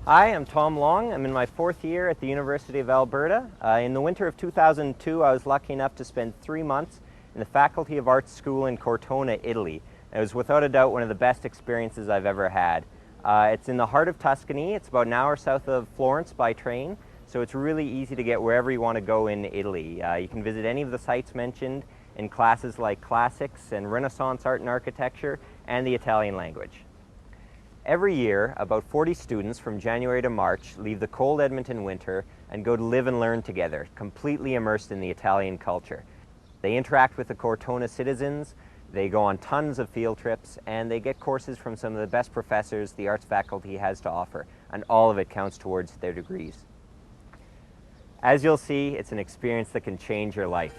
Hi, I'm Tom Long. I'm in my 4th year at the University of Alberta. In the winter of 2002, I was lucky enough to spend 3 months in the Faculty of Arts School in Cortona, Italy. It was without a doubt one of the best experiences I've ever had. It's in the heart of Tuscany. It's about an hour south of Florence by train, so it's really easy to get wherever you want to go in Italy. You can visit any of the sites mentioned in classes like classics and Renaissance art and architecture and the Italian language. Every year, about 40 students from January to March leave the cold Edmonton winter and go to live and learn together, completely immersed in the Italian culture. They interact with the Cortona citizens, they go on tons of field trips, and they get courses from some of the best professors the arts faculty has to offer, and all of it counts towards their degrees. As you'll see, it's an experience that can change your life.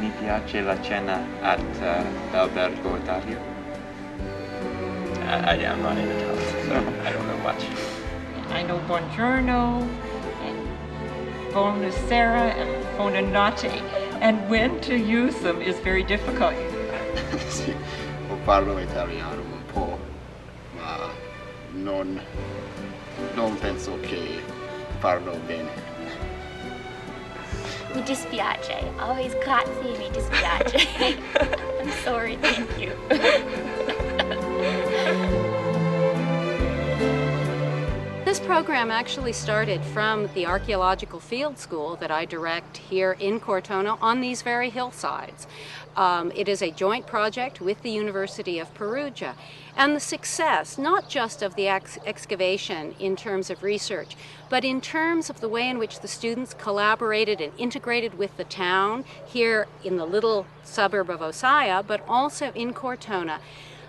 Mi piace la cena at l'albergo Italia. I'm not in Italian, so I don't know much. I know buongiorno, and buonasera, and buonanotte, and when to use them is very difficult. Sì, parlo italiano un po', ma non penso che parlo bene. Mi dispiace. Always grazie, mi dispiace. I'm sorry, thank you. This program actually started from the Archaeological Field School that I direct here in Cortona on these very hillsides. It is a joint project with the University of Perugia, and the success not just of the excavation in terms of research, but in terms of the way in which the students collaborated and integrated with the town here in the little suburb of Osaya, but also in Cortona,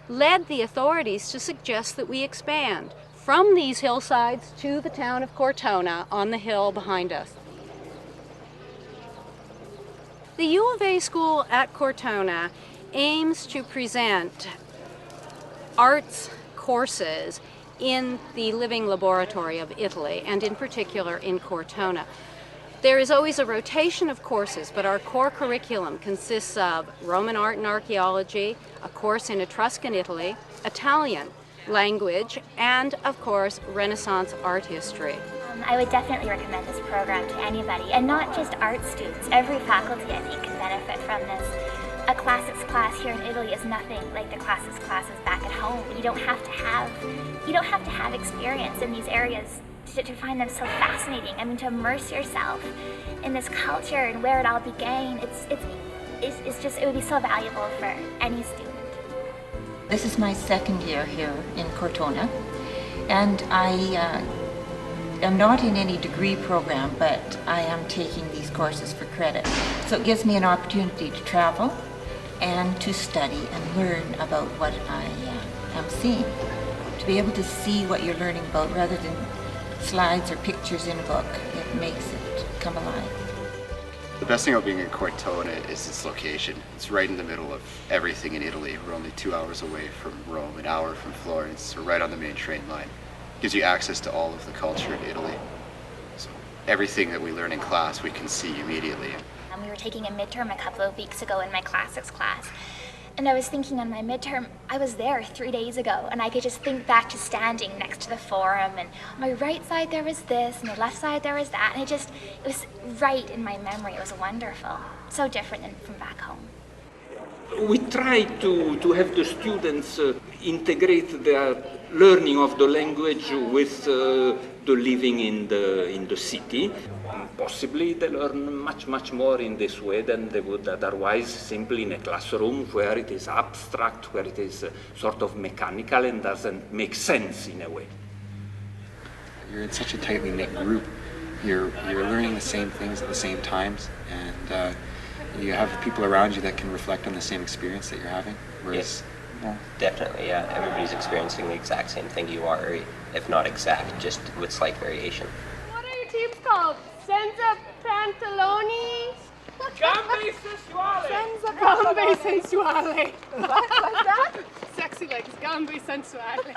led the authorities to suggest that we expand from these hillsides to the town of Cortona on the hill behind us. The U of A school at Cortona aims to present arts courses in the living laboratory of Italy, and in particular in Cortona. There is always a rotation of courses, but our core curriculum consists of Roman art and archaeology, a course in Etruscan Italy, Italian language, and of course Renaissance art history. I would definitely recommend this program to anybody, and not just art students. Every faculty, I think, can benefit from this. A classics class here in Italy is nothing like the classics classes back at home. You don't have to have experience in these areas to find them so fascinating. I mean, to immerse yourself in this culture and where it all began. It would be so valuable for any student. This is my 2nd year here in Cortona, and I am not in any degree program, but I am taking these courses for credit. So it gives me an opportunity to travel and to study and learn about what I am seeing. To be able to see what you're learning about rather than slides or pictures in a book, it makes it come alive. The best thing about being in Cortona is its location. It's right in the middle of everything in Italy. We're only 2 hours away from Rome, an hour from Florence. We're right on the main train line. It gives you access to all of the culture in Italy. So everything that we learn in class, we can see immediately. We were taking a midterm a couple of weeks ago in my classics class, and I was thinking on my midterm, I was there 3 days ago, and I could just think back to standing next to the forum, and on my right side there was this, and the left side there was that, and it was right in my memory. It was wonderful. So different than from back home. We try to have the students integrate their learning of the language with the living in the city. possibly they learn much more in this way than they would otherwise simply in a classroom where it is abstract, where it is sort of mechanical and doesn't make sense in a way. You're in such a tightly knit group. You're learning the same things at the same times, and you have people around you that can reflect on the same experience that you're having. Whereas, yeah, definitely, yeah. Everybody's experiencing the exact same thing you are, if not exact, just with slight variation. What are your teams called? Senza Pantaloni? Gambe sensuale! Senza Gambe Sensuale. What's that? Sexy legs, Gambe Sensuale.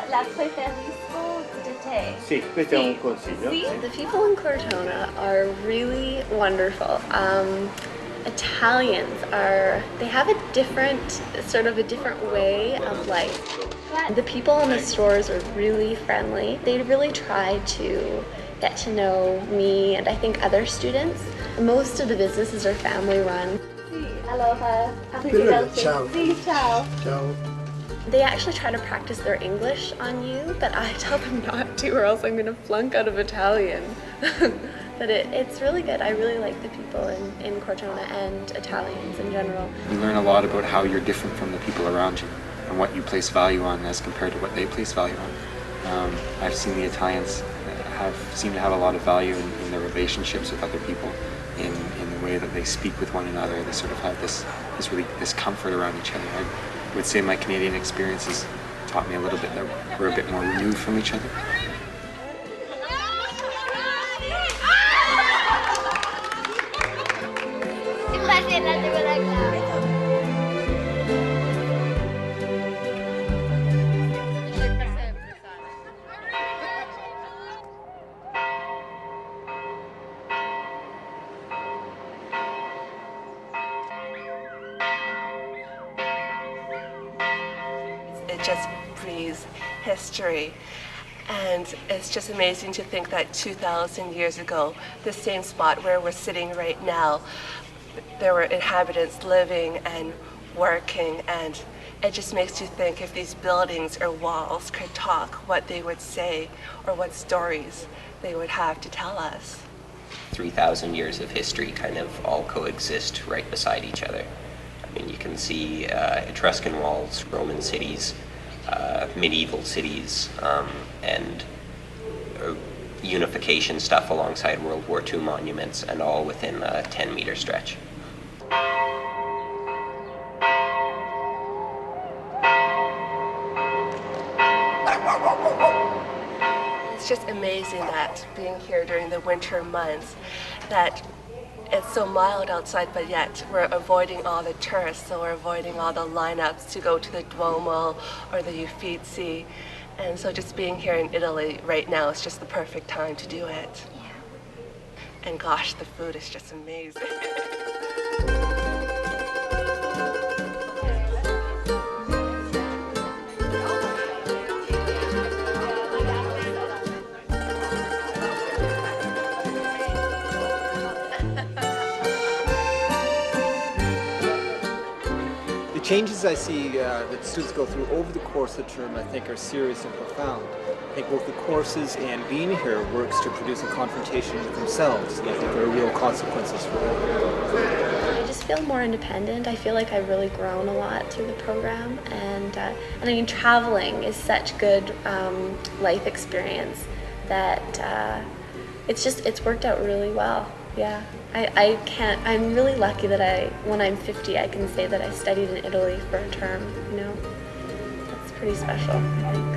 La preferisco di te. Sì, questo è un consiglio. Sì. The people in Cortona are really wonderful. Italians they have a different way of life. The people in the stores are really friendly. They really try to get to know me and I think other students. Most of the businesses are family run. Aloha. Ciao. Sì, ciao. Ciao. They actually try to practice their English on you, but I tell them not to or else I'm going to flunk out of Italian. But it's really good. I really like the people in Cortona and Italians in general. you learn a lot about how you're different from the people around you and what you place value on as compared to what they place value on. I've seen the Italians seem to have a lot of value in their relationships with other people, in the way that they speak with one another. They sort of have this comfort around each other. I would say my Canadian experiences taught me a little bit that we're a bit more removed from each other. It just breathes history. And it's just amazing to think that 2,000 years ago, the same spot where we're sitting right now, there were inhabitants living and working, and it just makes you think if these buildings or walls could talk, what they would say or what stories they would have to tell us. 3,000 years of history kind of all coexist right beside each other. I mean, you can see Etruscan walls, Roman cities, medieval cities, and unification stuff alongside World War II monuments, and all within a 10-meter stretch. It's just amazing that being here during the winter months, that it's so mild outside, but yet we're avoiding all the tourists, so we're avoiding all the lineups to go to the Duomo or the Uffizi. And so just being here in Italy right now is just the perfect time to do it. Yeah. And gosh, the food is just amazing. The changes I see that students go through over the course of the term, I think, are serious and profound. I think both the courses and being here works to produce a confrontation with themselves, and I think there are real consequences for them. I just feel more independent. I feel like I've really grown a lot through the program, and I mean, traveling is such good life experience that it's worked out really well. Yeah, I'm really lucky that when I'm 50, I can say that I studied in Italy for a term, you know. That's pretty special, I think.